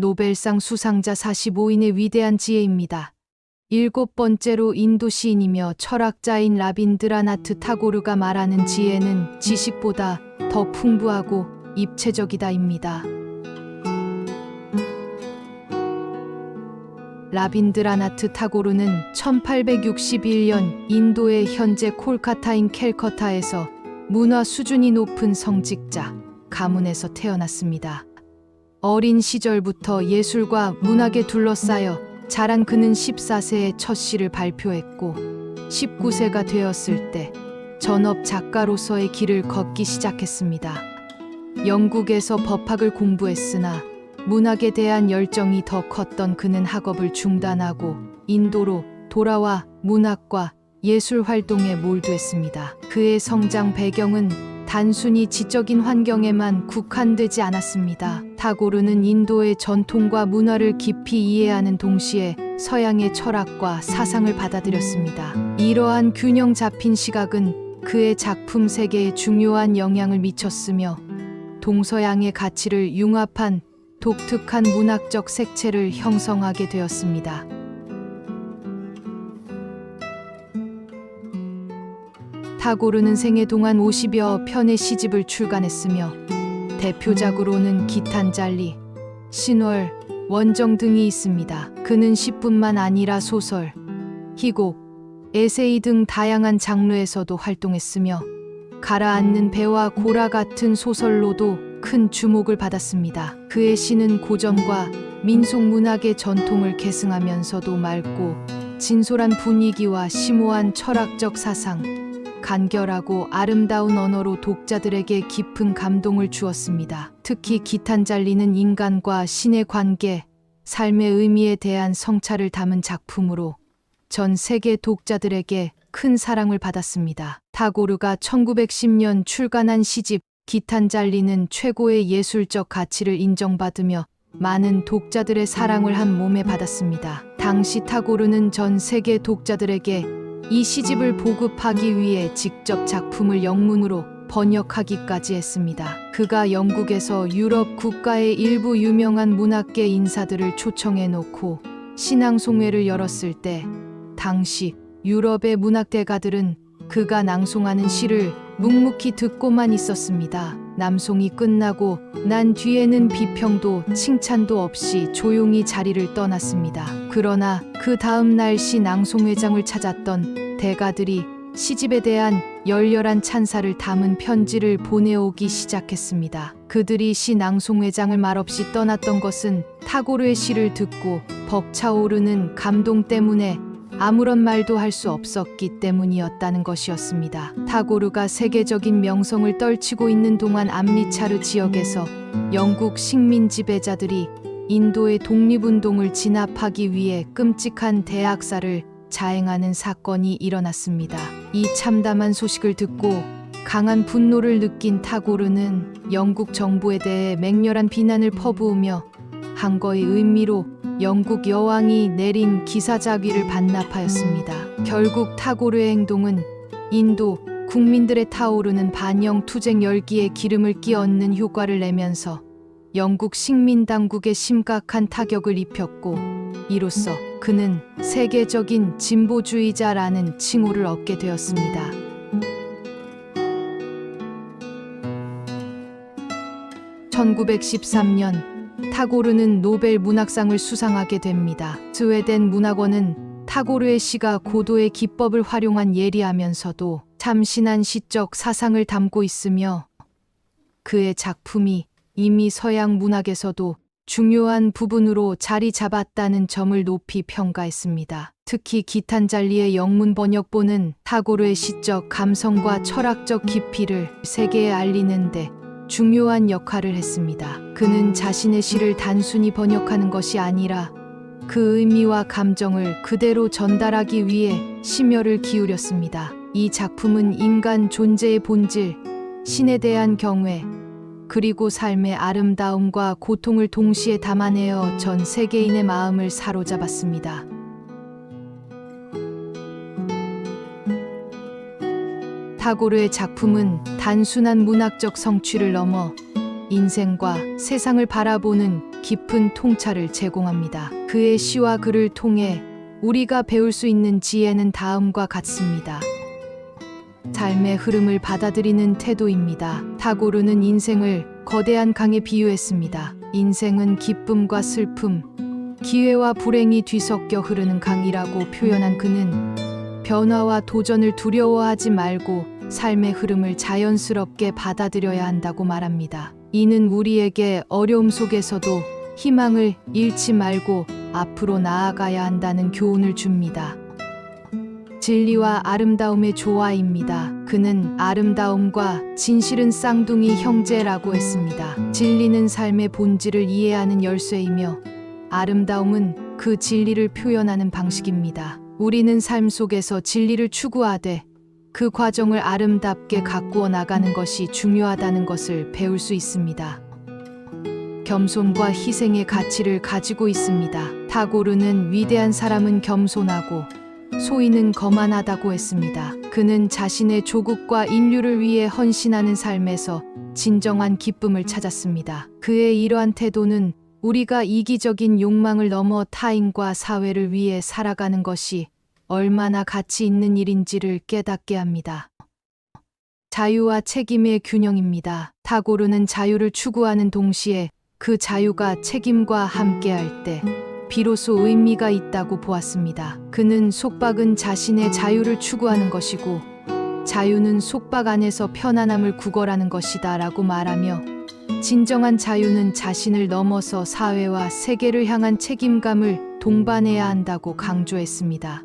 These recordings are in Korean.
노벨상 수상자 45인의 위대한 지혜입니다. 7번째로 인도 시인이며 철학자인 라빈드라나트 타고르가 말하는 지혜는 지식보다 더 풍부하고 입체적이다입니다. 라빈드라나트 타고르는 1861년 인도의 현재 콜카타인 캘커타에서 문화 수준이 높은 성직자, 가문에서 태어났습니다. 어린 시절부터 예술과 문학에 둘러싸여 자란 그는 14세에 첫 시를 발표했고 19세가 되었을 때 전업 작가로서의 길을 걷기 시작했습니다. 영국에서 법학을 공부했으나 문학에 대한 열정이 더 컸던 그는 학업을 중단하고 인도로 돌아와 문학과 예술 활동에 몰두했습니다. 그의 성장 배경은 단순히 지적인 환경에만 국한되지 않았습니다. 타고르는 인도의 전통과 문화를 깊이 이해하는 동시에 서양의 철학과 사상을 받아들였습니다. 이러한 균형 잡힌 시각은 그의 작품 세계에 중요한 영향을 미쳤으며 동서양의 가치를 융합한 독특한 문학적 색채를 형성하게 되었습니다. 타고르는 생애 동안 50여 편의 시집을 출간했으며 대표작으로는 기탄잘리, 신월, 원정 등이 있습니다. 그는 시뿐만 아니라 소설, 희곡, 에세이 등 다양한 장르에서도 활동했으며 가라앉는 배와 고라 같은 소설로도 큰 주목을 받았습니다. 그의 시는 고전과 민속 문학의 전통을 계승하면서도 맑고 진솔한 분위기와 심오한 철학적 사상, 간결하고 아름다운 언어로 독자들에게 깊은 감동을 주었습니다. 특히 기탄잘리는 인간과 신의 관계, 삶의 의미에 대한 성찰을 담은 작품으로 전 세계 독자들에게 큰 사랑을 받았습니다. 타고르가 1910년 출간한 시집 기탄잘리는 최고의 예술적 가치를 인정받으며 많은 독자들의 사랑을 한 몸에 받았습니다. 당시 타고르는 전 세계 독자들에게 이 시집을 보급하기 위해 직접 작품을 영문으로 번역하기까지 했습니다. 그가 영국에서 유럽 국가의 일부 유명한 문학계 인사들을 초청해 놓고 신앙송회를 열었을 때 당시 유럽의 문학대가들은 그가 낭송하는 시를 묵묵히 듣고만 있었습니다. 남송이 끝나고 난 뒤에는 비평도 칭찬도 없이 조용히 자리를 떠났습니다. 그러나 그 다음 날 시 낭송회장을 찾았던 대가들이 시집에 대한 열렬한 찬사를 담은 편지를 보내오기 시작했습니다. 그들이 시 낭송회장을 말없이 떠났던 것은 타고르의 시를 듣고 벅차오르는 감동 때문에 아무런 말도 할 수 없었기 때문이었다는 것이었습니다. 타고르가 세계적인 명성을 떨치고 있는 동안 암리차르 지역에서 영국 식민 지배자들이 인도의 독립운동을 진압하기 위해 끔찍한 대학살을 자행하는 사건이 일어났습니다. 이 참담한 소식을 듣고 강한 분노를 느낀 타고르는 영국 정부에 대해 맹렬한 비난을 퍼부으며 항거의 의미로 영국 여왕이 내린 기사자귀를 반납하였습니다. 결국 타고르의 행동은 인도 국민들의 타오르는 반영 투쟁 열기에 기름을 끼얹는 효과를 내면서 영국 식민 당국에 심각한 타격을 입혔고 이로써 그는 세계적인 진보주의자라는 칭호를 얻게 되었습니다. (1913년) 타고르는 노벨 문학상을 수상하게 됩니다. 스웨덴 문학원은 타고르의 시가 고도의 기법을 활용한 예리하면서도 참신한 시적 사상을 담고 있으며 그의 작품이 이미 서양 문학에서도 중요한 부분으로 자리 잡았다는 점을 높이 평가했습니다. 특히 기탄잘리의 영문 번역본은 타고르의 시적 감성과 철학적 깊이를 세계에 알리는데 중요한 역할을 했습니다. 그는 자신의 시를 단순히 번역하는 것이 아니라 그 의미와 감정을 그대로 전달하기 위해 심혈을 기울였습니다. 이 작품은 인간 존재의 본질, 신에 대한 경외, 그리고 삶의 아름다움과 고통을 동시에 담아내어 전 세계인의 마음을 사로잡았습니다. 타고르의 작품은 단순한 문학적 성취를 넘어 인생과 세상을 바라보는 깊은 통찰을 제공합니다. 그의 시와 글을 통해 우리가 배울 수 있는 지혜는 다음과 같습니다. 삶의 흐름을 받아들이는 태도입니다. 타고르는 인생을 거대한 강에 비유했습니다. 인생은 기쁨과 슬픔, 기회와 불행이 뒤섞여 흐르는 강이라고 표현한 그는 변화와 도전을 두려워하지 말고 삶의 흐름을 자연스럽게 받아들여야 한다고 말합니다. 이는 우리에게 어려움 속에서도 희망을 잃지 말고 앞으로 나아가야 한다는 교훈을 줍니다. 진리와 아름다움의 조화입니다. 그는 아름다움과 진실은 쌍둥이 형제라고 했습니다. 진리는 삶의 본질을 이해하는 열쇠이며 아름다움은 그 진리를 표현하는 방식입니다. 우리는 삶 속에서 진리를 추구하되 그 과정을 아름답게 가꾸어 나가는 것이 중요하다는 것을 배울 수 있습니다. 겸손과 희생의 가치를 가지고 있습니다. 타고르는 위대한 사람은 겸손하고 소인은 거만하다고 했습니다. 그는 자신의 조국과 인류를 위해 헌신하는 삶에서 진정한 기쁨을 찾았습니다. 그의 이러한 태도는 우리가 이기적인 욕망을 넘어 타인과 사회를 위해 살아가는 것이 얼마나 가치 있는 일인지를 깨닫게 합니다. 자유와 책임의 균형입니다. 타고르는 자유를 추구하는 동시에 그 자유가 책임과 함께할 때 비로소 의미가 있다고 보았습니다. 그는 속박은 자신의 자유를 추구하는 것이고 자유는 속박 안에서 편안함을 구걸하는 것이다 라고 말하며 진정한 자유는 자신을 넘어서 사회와 세계를 향한 책임감을 동반해야 한다고 강조했습니다.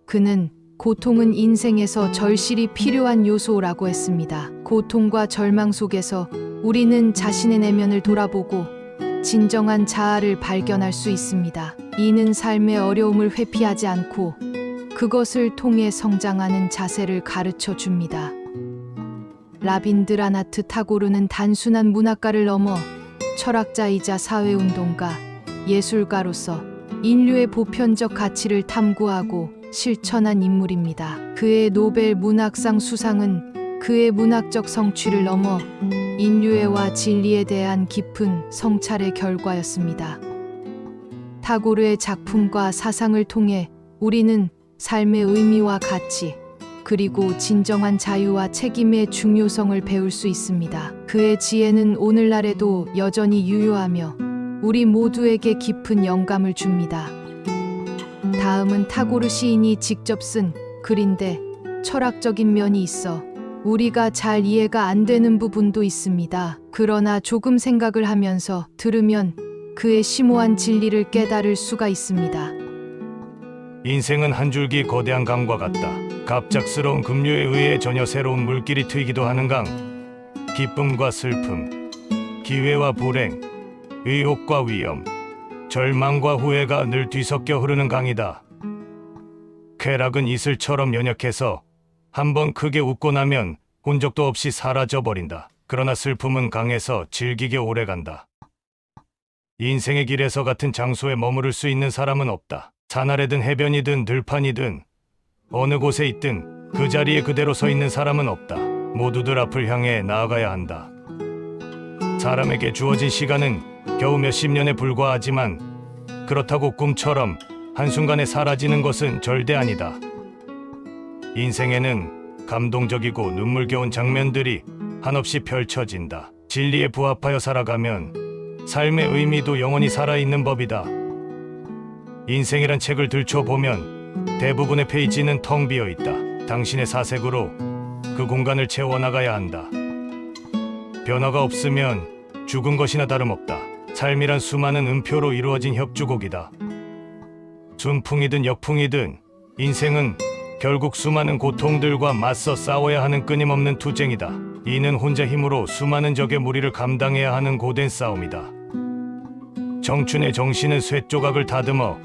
그는 고통은 인생에서 절실히 필요한 요소라고 했습니다. 고통과 절망 속에서 우리는 자신의 내면을 돌아보고 진정한 자아를 발견할 수 있습니다. 이는 삶의 어려움을 회피하지 않고 그것을 통해 성장하는 자세를 가르쳐 줍니다. 라빈드라나트 타고르는 단순한 문학가를 넘어 철학자이자 사회운동가, 예술가로서 인류의 보편적 가치를 탐구하고 실천한 인물입니다. 그의 노벨 문학상 수상은 그의 문학적 성취를 넘어 인류애와 진리에 대한 깊은 성찰의 결과였습니다. 타고르의 작품과 사상을 통해 우리는 삶의 의미와 가치, 그리고 진정한 자유와 책임의 중요성을 배울 수 있습니다. 그의 지혜는 오늘날에도 여전히 유효하며 우리 모두에게 깊은 영감을 줍니다. 다음은 타고르 시인이 직접 쓴 글인데 철학적인 면이 있어 우리가 잘 이해가 안 되는 부분도 있습니다. 그러나 조금 생각을 하면서 들으면 그의 심오한 진리를 깨달을 수가 있습니다. 인생은 한 줄기 거대한 강과 같다. 갑작스러운 급류에 의해 전혀 새로운 물길이 트이기도 하는 강. 기쁨과 슬픔, 기회와 불행, 의혹과 위험, 절망과 후회가 늘 뒤섞여 흐르는 강이다. 쾌락은 이슬처럼 연약해서 한번 크게 웃고 나면 흔적도 없이 사라져버린다. 그러나 슬픔은 강에서 질기게 오래간다. 인생의 길에서 같은 장소에 머무를 수 있는 사람은 없다. 산 아래든 해변이든 들판이든 어느 곳에 있든 그 자리에 그대로 서 있는 사람은 없다. 모두들 앞을 향해 나아가야 한다. 사람에게 주어진 시간은 겨우 몇십 년에 불과하지만 그렇다고 꿈처럼 한순간에 사라지는 것은 절대 아니다. 인생에는 감동적이고 눈물겨운 장면들이 한없이 펼쳐진다. 진리에 부합하여 살아가면 삶의 의미도 영원히 살아있는 법이다. 인생이란 책을 들춰보면 대부분의 페이지는 텅 비어 있다. 당신의 사색으로 그 공간을 채워나가야 한다. 변화가 없으면 죽은 것이나 다름없다. 삶이란 수많은 음표로 이루어진 협주곡이다. 순풍이든 역풍이든 인생은 결국 수많은 고통들과 맞서 싸워야 하는 끊임없는 투쟁이다. 이는 혼자 힘으로 수많은 적의 무리를 감당해야 하는 고된 싸움이다. 청춘의 정신은 쇠조각을 다듬어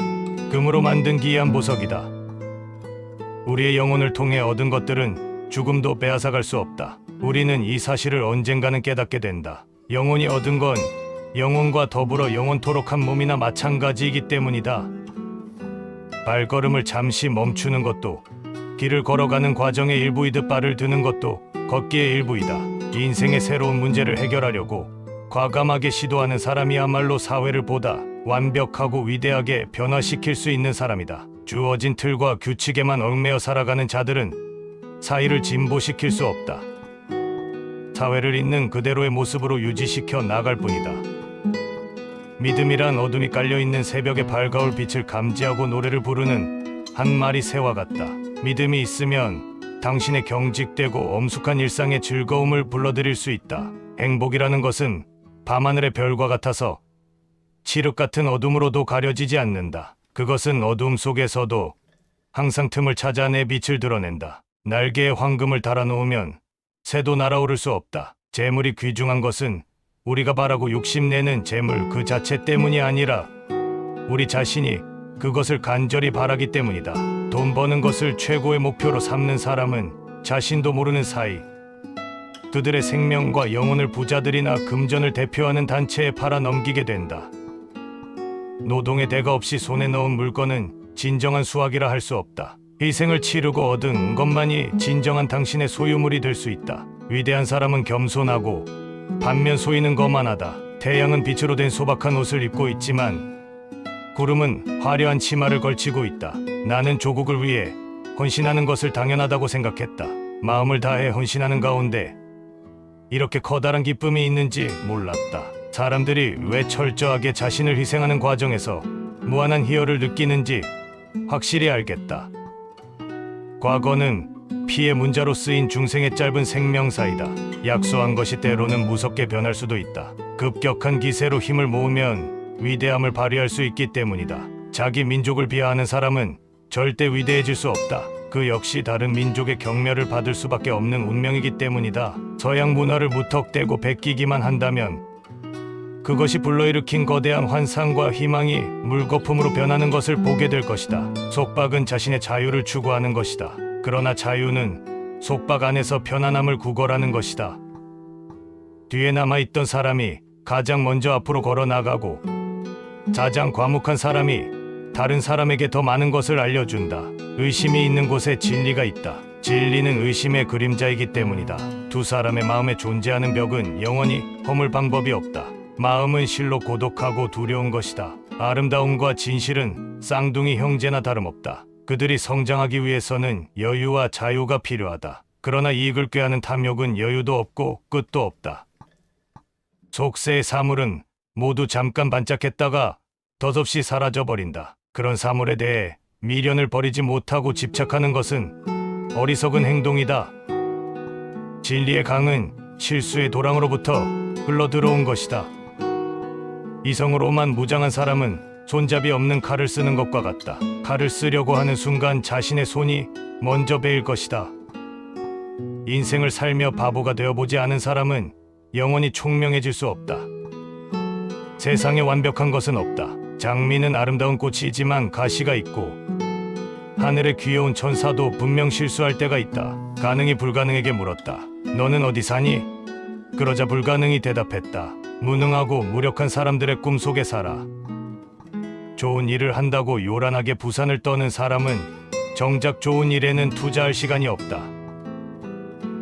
금으로 만든 기이한 보석이다. 우리의 영혼을 통해 얻은 것들은 죽음도 빼앗아갈 수 없다. 우리는 이 사실을 언젠가는 깨닫게 된다. 영혼이 얻은 건 영혼과 더불어 영원토록 한 몸이나 마찬가지이기 때문이다. 발걸음을 잠시 멈추는 것도 길을 걸어가는 과정의 일부이듯 발을 드는 것도 걷기의 일부이다. 인생의 새로운 문제를 해결하려고 과감하게 시도하는 사람이야말로 사회를 보다 완벽하고 위대하게 변화시킬 수 있는 사람이다. 주어진 틀과 규칙에만 얽매여 살아가는 자들은 사회를 진보시킬 수 없다. 사회를 있는 그대로의 모습으로 유지시켜 나갈 뿐이다. 믿음이란 어둠이 깔려있는 새벽의 밝아올 빛을 감지하고 노래를 부르는 한 마리 새와 같다. 믿음이 있으면 당신의 경직되고 엄숙한 일상의 즐거움을 불러들일 수 있다. 행복이라는 것은 밤하늘의 별과 같아서 칠흑 같은 어둠으로도 가려지지 않는다. 그것은 어둠 속에서도 항상 틈을 찾아 내 빛을 드러낸다. 날개에 황금을 달아놓으면 새도 날아오를 수 없다. 재물이 귀중한 것은 우리가 바라고 욕심내는 재물 그 자체 때문이 아니라 우리 자신이 그것을 간절히 바라기 때문이다. 돈 버는 것을 최고의 목표로 삼는 사람은 자신도 모르는 사이 그들의 생명과 영혼을 부자들이나 금전을 대표하는 단체에 팔아 넘기게 된다. 노동의 대가 없이 손에 넣은 물건은 진정한 수확이라 할 수 없다. 희생을 치르고 얻은 것만이 진정한 당신의 소유물이 될 수 있다. 위대한 사람은 겸손하고 반면 소인은 거만하다. 태양은 빛으로 된 소박한 옷을 입고 있지만 구름은 화려한 치마를 걸치고 있다. 나는 조국을 위해 헌신하는 것을 당연하다고 생각했다. 마음을 다해 헌신하는 가운데 이렇게 커다란 기쁨이 있는지 몰랐다. 사람들이 왜 철저하게 자신을 희생하는 과정에서 무한한 희열을 느끼는지 확실히 알겠다. 과거는 피의 문자로 쓰인 중생의 짧은 생명사이다. 약소한 것이 때로는 무섭게 변할 수도 있다. 급격한 기세로 힘을 모으면 위대함을 발휘할 수 있기 때문이다. 자기 민족을 비하하는 사람은 절대 위대해질 수 없다. 그 역시 다른 민족의 경멸을 받을 수밖에 없는 운명이기 때문이다. 서양 문화를 무턱대고 베끼기만 한다면 그것이 불러일으킨 거대한 환상과 희망이 물거품으로 변하는 것을 보게 될 것이다. 속박은 자신의 자유를 추구하는 것이다. 그러나 자유는 속박 안에서 편안함을 구걸하는 것이다. 뒤에 남아있던 사람이 가장 먼저 앞으로 걸어 나가고 가장 과묵한 사람이 다른 사람에게 더 많은 것을 알려준다. 의심이 있는 곳에 진리가 있다. 진리는 의심의 그림자이기 때문이다. 두 사람의 마음에 존재하는 벽은 영원히 허물 방법이 없다. 마음은 실로 고독하고 두려운 것이다. 아름다움과 진실은 쌍둥이 형제나 다름없다. 그들이 성장하기 위해서는 여유와 자유가 필요하다. 그러나 이익을 꾀하는 탐욕은 여유도 없고 끝도 없다. 속세의 사물은 모두 잠깐 반짝했다가 덧없이 사라져버린다. 그런 사물에 대해 미련을 버리지 못하고 집착하는 것은 어리석은 행동이다. 진리의 강은 실수의 도랑으로부터 흘러들어온 것이다. 이성으로만 무장한 사람은 손잡이 없는 칼을 쓰는 것과 같다. 칼을 쓰려고 하는 순간 자신의 손이 먼저 베일 것이다. 인생을 살며 바보가 되어보지 않은 사람은 영원히 총명해질 수 없다. 세상에 완벽한 것은 없다. 장미는 아름다운 꽃이지만 가시가 있고 하늘의 귀여운 천사도 분명 실수할 때가 있다. 가능이 불가능에게 물었다. 너는 어디 사니? 그러자 불가능이 대답했다. 무능하고 무력한 사람들의 꿈속에 살아. 좋은 일을 한다고 요란하게 부산을 떠는 사람은 정작 좋은 일에는 투자할 시간이 없다.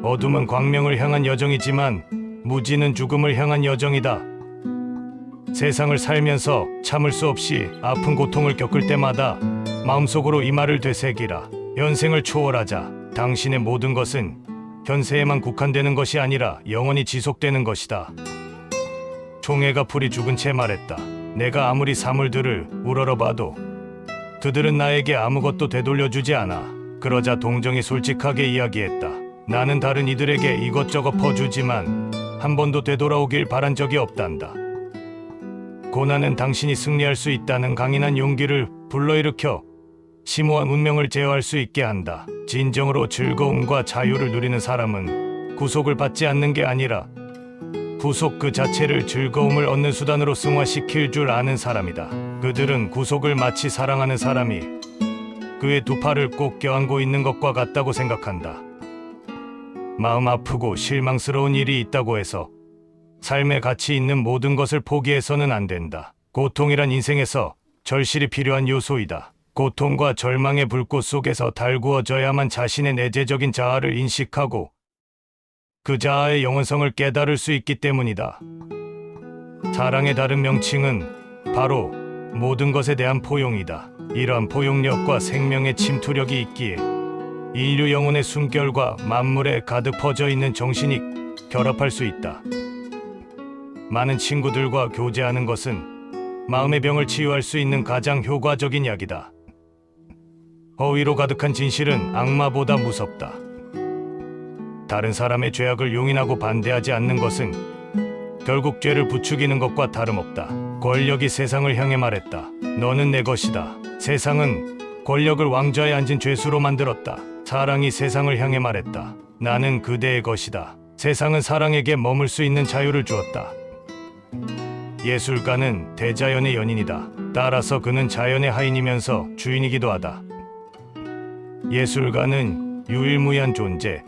어둠은 광명을 향한 여정이지만 무지는 죽음을 향한 여정이다. 세상을 살면서 참을 수 없이 아픈 고통을 겪을 때마다 마음속으로 이 말을 되새기라. 현생을 초월하자. 당신의 모든 것은 현세에만 국한되는 것이 아니라 영원히 지속되는 것이다. 총애가 풀이 죽은 채 말했다. 내가 아무리 사물들을 우러러봐도 그들은 나에게 아무것도 되돌려주지 않아. 그러자 동정이 솔직하게 이야기했다. 나는 다른 이들에게 이것저것 퍼주지만 한 번도 되돌아오길 바란 적이 없단다. 고난은 당신이 승리할 수 있다는 강인한 용기를 불러일으켜 심오한 운명을 제어할 수 있게 한다. 진정으로 즐거움과 자유를 누리는 사람은 구속을 받지 않는 게 아니라 구속 그 자체를 즐거움을 얻는 수단으로 승화시킬 줄 아는 사람이다. 그들은 구속을 마치 사랑하는 사람이 그의 두 팔을 꼭 껴안고 있는 것과 같다고 생각한다. 마음 아프고 실망스러운 일이 있다고 해서 삶에 가치 있는 모든 것을 포기해서는 안 된다. 고통이란 인생에서 절실히 필요한 요소이다. 고통과 절망의 불꽃 속에서 달구어져야만 자신의 내재적인 자아를 인식하고 그 자아의 영원성을 깨달을 수 있기 때문이다. 사랑의 다른 명칭은 바로 모든 것에 대한 포용이다. 이러한 포용력과 생명의 침투력이 있기에 인류 영혼의 숨결과 만물에 가득 퍼져 있는 정신이 결합할 수 있다. 많은 친구들과 교제하는 것은 마음의 병을 치유할 수 있는 가장 효과적인 약이다. 허위로 가득한 진실은 악마보다 무섭다. 다른 사람의 죄악을 용인하고 반대하지 않는 것은 결국 죄를 부추기는 것과 다름없다. 권력이 세상을 향해 말했다. 너는 내 것이다. 세상은 권력을 왕좌에 앉은 죄수로 만들었다. 사랑이 세상을 향해 말했다. 나는 그대의 것이다. 세상은 사랑에게 머물 수 있는 자유를 주었다. 예술가는 대자연의 연인이다. 따라서 그는 자연의 하인이면서 주인이기도 하다. 예술가는 유일무이한 존재,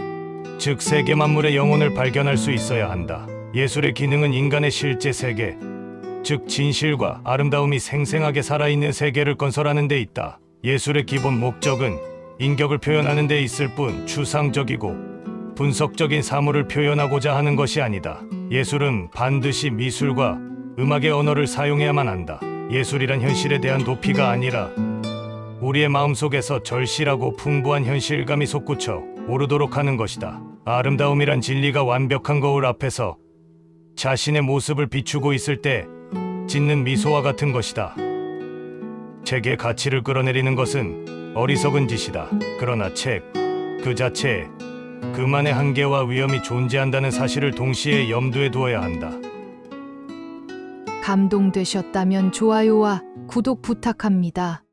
즉 세계 만물의 영혼을 발견할 수 있어야 한다. 예술의 기능은 인간의 실제 세계, 즉 진실과 아름다움이 생생하게 살아있는 세계를 건설하는 데 있다. 예술의 기본 목적은 인격을 표현하는 데 있을 뿐 추상적이고 분석적인 사물을 표현하고자 하는 것이 아니다. 예술은 반드시 미술과 음악의 언어를 사용해야만 한다. 예술이란 현실에 대한 도피가 아니라 우리의 마음속에서 절실하고 풍부한 현실감이 솟구쳐 오르도록 하는 것이다. 아름다움이란 진리가 완벽한 거울 앞에서 자신의 모습을 비추고 있을 때 짓는 미소와 같은 것이다. 책의 가치를 끌어내리는 것은 어리석은 짓이다. 그러나 책 그 자체에 그만의 한계와 위험이 존재한다는 사실을 동시에 염두에 두어야 한다. 감동되셨다면 좋아요와 구독 부탁합니다.